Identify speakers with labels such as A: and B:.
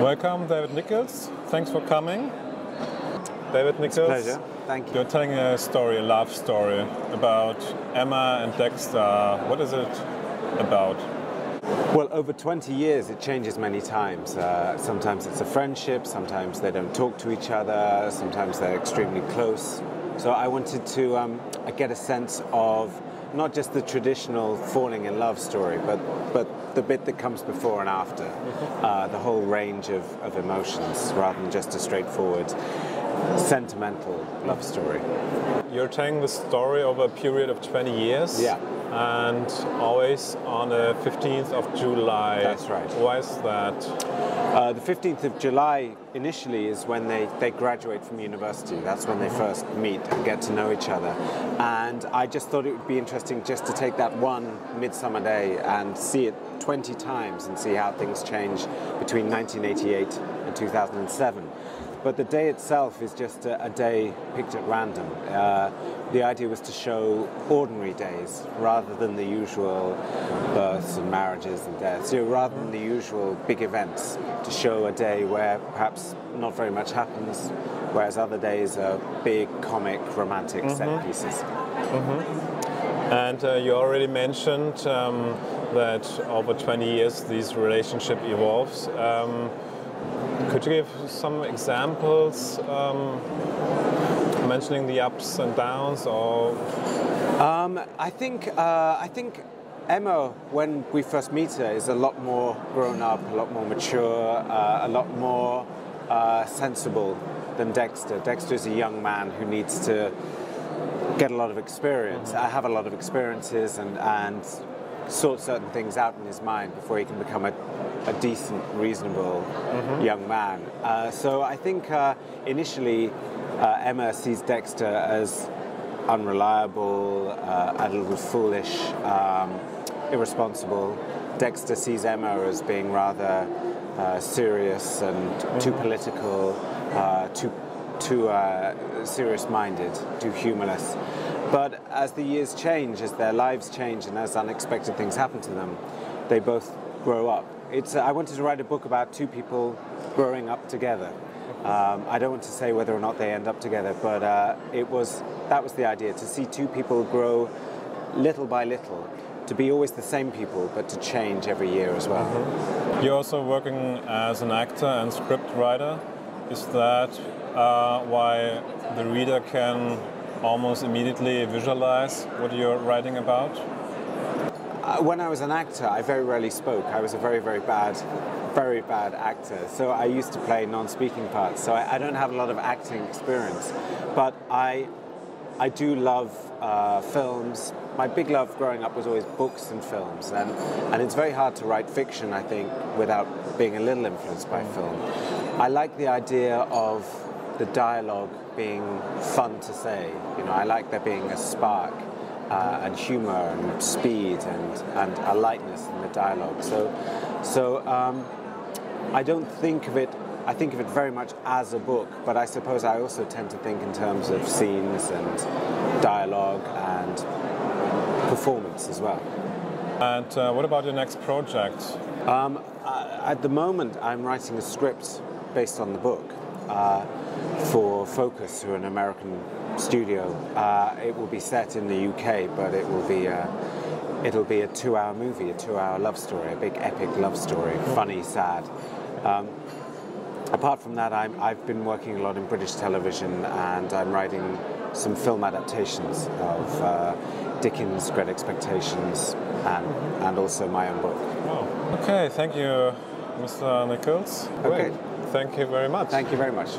A: Welcome, David Nicholls. Thanks for coming. David Nicholls.
B: It's a pleasure. Thank you.
A: You're telling a story, a love story, about Emma and Dexter. What is it about?
B: Well, over 20 years it changes many times. Sometimes it's a friendship, sometimes they don't talk to each other, sometimes they're extremely close. So I wanted to get a sense of not just the traditional falling in love story, but the bit that comes before and after, the whole range of emotions, rather than just a straightforward sentimental love story.
A: You're telling the story over a period of 20 years?
B: Yeah.
A: And always on the 15th of July.
B: That's right.
A: Why is that?
B: The 15th of July initially is when they graduate from university. That's when they first meet and get to know each other. And I just thought it would be interesting just to take that one midsummer day and see it 20 times and see how things change between 1988 and 2007. But the day itself is just a day picked at random. The idea was to show ordinary days rather than the usual births and marriages and deaths. Rather than the usual big events, to show a day where perhaps not very much happens, whereas other days are big, comic, romantic set pieces.
A: And you already mentioned that over 20 years this relationship evolves. Could you give some examples, mentioning the ups and downs, or?
B: I think Emma, when we first meet her, is a lot more grown up, a lot more mature, a lot more sensible than Dexter. Dexter is a young man who needs to get a lot of experience. I have a lot of experiences and sort certain things out in his mind before he can become a decent, reasonable young man. So I think initially Emma sees Dexter as unreliable, a little foolish, irresponsible. Dexter sees Emma as being rather serious and too political, too serious-minded, too humorless. But as the years change, as their lives change, and as unexpected things happen to them, they both grow up. I wanted to write a book about two people growing up together. I don't want to say whether or not they end up together, but that was the idea, to see two people grow little by little, to be always the same people, but to change every year as well.
A: You're also working as an actor and script writer. Is that why the reader can almost immediately visualize what you're writing about?
B: When I was an actor, I very rarely spoke. I was a very, very bad actor. So I used to play non-speaking parts. So I don't have a lot of acting experience. But I do love films. My big love growing up was always books and films. And it's very hard to write fiction, I think, without being a little influenced by film. I like the idea of the dialogue being fun to say. I like there being a spark and humor and speed and a lightness in the dialogue. So I don't think of it. I think of it very much as a book, but I suppose I also tend to think in terms of scenes and dialogue and performance as well.
A: And what about your next project?
B: At the moment, I'm writing a script based on the book for Focus, who are an American studio. It will be set in the UK, but it'll be a 2-hour movie, a 2-hour love story, a big epic love story, funny, sad. Apart from that, I've been working a lot in British television, and I'm writing some film adaptations of Dickens' Great Expectations and also my own book.
A: Oh. Okay, thank you, Mr. Nicholls.
B: Okay.
A: Great. Thank you very much.
B: Thank you very much.